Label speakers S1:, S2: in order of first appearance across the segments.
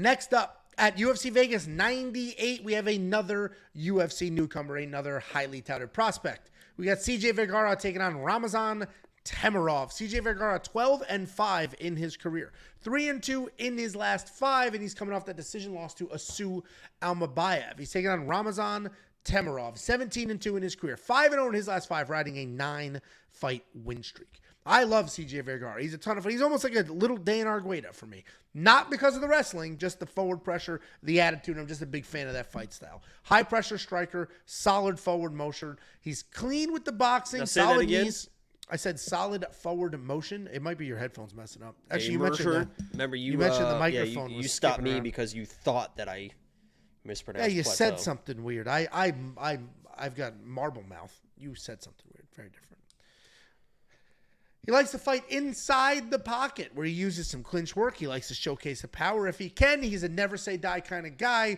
S1: Next up at UFC Vegas 98, we have another UFC newcomer, another highly touted prospect. We got CJ Vergara taking on Ramazan Temirov. CJ Vergara 12-5 in his career, 3-2 in his last 5, and he's coming off that decision loss to Asu Almabayev. He's taking on Ramazan Temirov, 17-2 in his career, 5-0 in his last 5, riding a 9-fight win streak. I love CJ Vergara. He's a ton of fun. He's almost like a little Dan Argueta for me. Not because of the wrestling, just the forward pressure, the attitude. I'm just a big fan of that fight style. High pressure striker, solid forward motion. He's clean with the boxing,
S2: now
S1: solid knees. I said solid forward motion. It might be your headphones messing up. Actually, you mentioned that.
S2: Remember,
S1: you mentioned the microphone.
S2: You stopped me because you thought that I mispronounced.
S1: Yeah, you
S2: plateau.
S1: said something weird. I've got marble mouth. You said something weird. Very different. He likes to fight inside the pocket where he uses some clinch work. He likes to showcase the power if he can. He's a never say die kind of guy.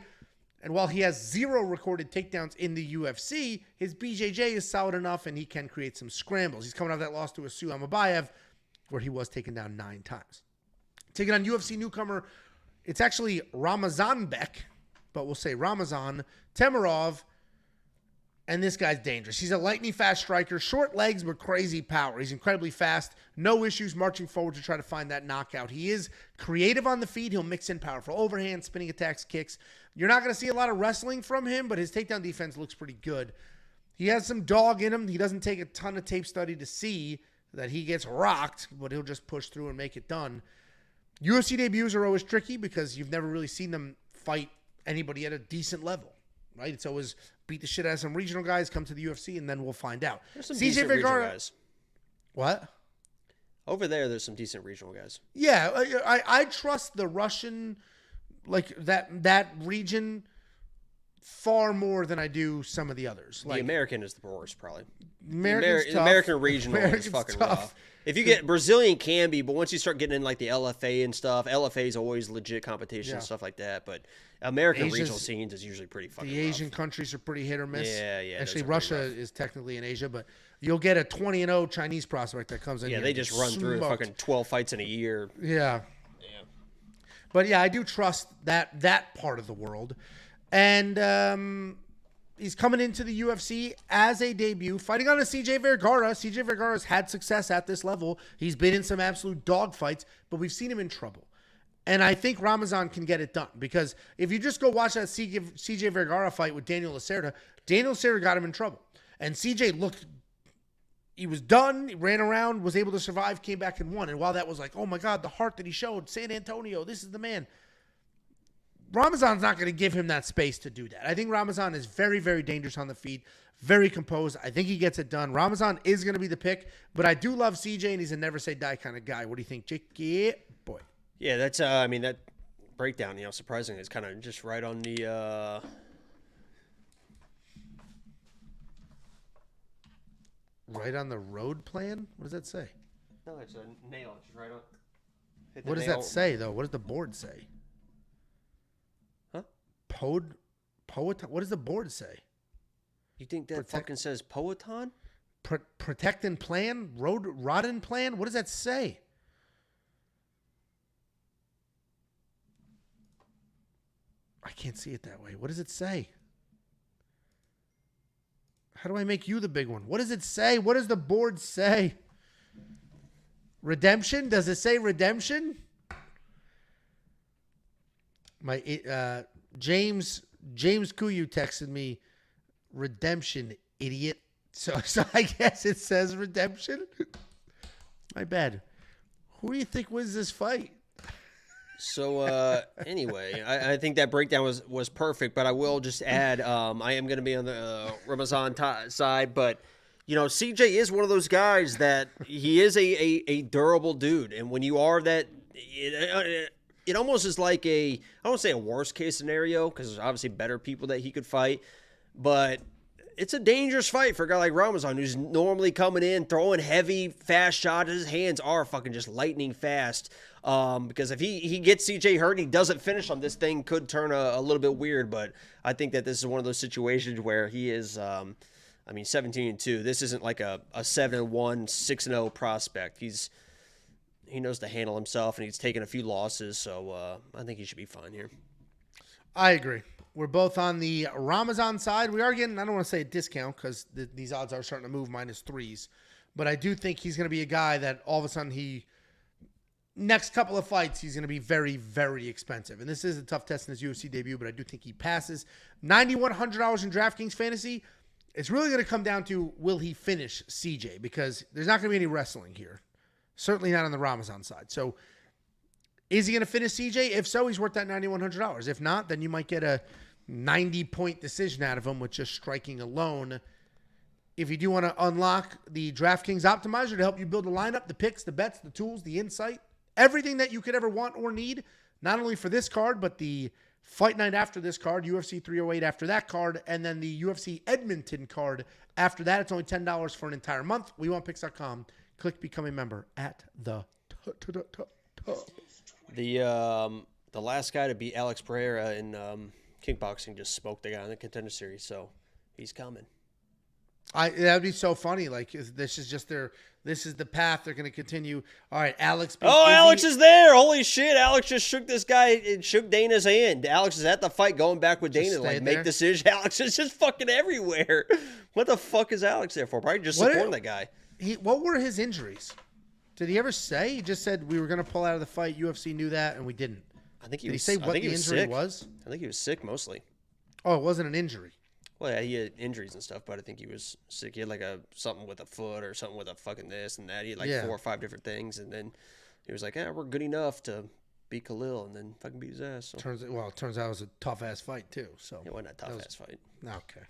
S1: And while he has 0 recorded takedowns in the UFC, his BJJ is solid enough and he can create some scrambles. He's coming off that loss to Asu Almabayev where he was taken down 9 times. Taking on UFC newcomer, it's actually Ramazanbek, but we'll say Ramazan Temirov. And this guy's dangerous. He's a lightning fast striker, short legs but crazy power. He's incredibly fast, no issues marching forward to try to find that knockout. He is creative on the feet. He'll mix in powerful overhand, spinning attacks, kicks. You're not going to see a lot of wrestling from him, but his takedown defense looks pretty good. He has some dog in him. He doesn't take a ton of tape study to see that he gets rocked, but he'll just push through and make it done. UFC debuts are always tricky because you've never really seen them fight anybody at a decent level, right? It's always beat the shit out of some regional guys, come to the UFC, and then we'll find out.
S2: There's some
S1: CJ
S2: decent
S1: Vergara,
S2: regional guys.
S1: What?
S2: Over there's some decent regional guys.
S1: Yeah, I trust the Russian, like that region, far more than I do some of the others. Like,
S2: the American is the worst, probably.
S1: The
S2: American regional is fucking rough. If you get Brazilian can be, but once you start getting in like the LFA and stuff, LFA is always legit competition and stuff like that. But American regional scenes is usually pretty fucking rough.
S1: The Asian countries are pretty hit or miss.
S2: Yeah.
S1: Actually, Russia is technically in Asia, but you'll get a 20-0 Chinese prospect that comes in.
S2: Yeah, they just run through fucking 12 fights in a year.
S1: Yeah. But yeah, I do trust that part of the world. And he's coming into the UFC as a debut, fighting on a CJ Vergara. CJ Vergara's had success at this level. He's been in some absolute dogfights, but we've seen him in trouble. And I think Ramazan can get it done because if you just go watch that CJ Vergara fight with Daniel Lacerda got him in trouble. And CJ looked, he was done, he ran around, was able to survive, came back and won. And while that was like, oh my God, the heart that he showed, San Antonio, this is the man. Ramazan's not going to give him that space to do that. I think Ramazan is very, very dangerous on the feet, very composed. I think he gets it done. Ramazan is going to be the pick, but I do love CJ, and he's a never say die kind of guy. What do you think, Jake? Yeah, boy.
S2: Yeah, that's, that breakdown, surprisingly, is kind of just right on the,
S1: right on the road plan? What does that say?
S2: No, it's a nail. It's just right on.
S1: What does that say, though? What does the board say?
S2: Huh?
S1: What does the board say?
S2: You think that fucking says Poeton?
S1: Protect and plan? Rod and plan? What does that say? I can't see it that way. What does it say? How do I make you the big one? What does it say? What does the board say? Redemption? Does it say redemption? My James Kuyu texted me, redemption, idiot. So I guess it says redemption. My bad. Who do you think wins this fight?
S2: So anyway, I think that breakdown was perfect, but I will just add, I am going to be on the Ramazan side, but CJ is one of those guys that he is a durable dude, and when you are that, it almost is like I won't say a worst case scenario because there's obviously better people that he could fight, but it's a dangerous fight for a guy like Ramazan who's normally coming in, throwing heavy, fast shots. His hands are fucking just lightning fast. Because if he gets CJ hurt and he doesn't finish him, this thing could turn a little bit weird. But I think that this is one of those situations where he is, 17-2. This isn't like a 7-1, 6-0 prospect. He's he knows to handle himself, and he's taken a few losses, so I think he should be fine here.
S1: I agree. We're both on the Ramazan side. We are getting, I don't want to say a discount because these odds are starting to move -3s. But I do think he's going to be a guy that all of a sudden next couple of fights, he's going to be very, very expensive. And this is a tough test in his UFC debut, but I do think he passes. $9,100 in DraftKings Fantasy. It's really going to come down to, will he finish CJ? Because there's not going to be any wrestling here. Certainly not on the Ramazan side. So is he going to finish CJ? If so, he's worth that $9,100. If not, then you might get a 90-point decision out of him with just striking alone. If you do want to unlock the DraftKings Optimizer to help you build a lineup, the picks, the bets, the tools, the insight, everything that you could ever want or need, not only for this card, but the fight night after this card, UFC 308 after that card, and then the UFC Edmonton card after that. It's only $10 for an entire month. WeWantPicks.com. Click Become a Member at the top.
S2: The last guy to beat Alex Pereira in kickboxing just smoked the guy in the Contender Series, so he's coming.
S1: That'd be so funny. Like, this is the path they're going to continue. All right, Alex.
S2: Alex is there. Holy shit. Alex just shook this guy and shook Dana's hand. Alex is at the fight going back with Dana to like make decisions. Alex is just fucking everywhere. What the fuck is Alex there for? Probably just supporting that guy.
S1: What were his injuries? Did he ever say? He just said we were going to pull out of the fight. UFC knew that, and we didn't.
S2: Did
S1: he say what the injury was?
S2: I think he was sick mostly.
S1: Oh, it wasn't an injury.
S2: Well, yeah, he had injuries and stuff, but I think he was sick. He had like something with a foot or something with a fucking this and that. He had like 4 or 5 different things, and then he was like, we're good enough to beat Khalil, and then fucking beat his ass. So.
S1: Turns out it was a tough-ass fight, too. So
S2: it wasn't a tough-ass fight.
S1: Okay.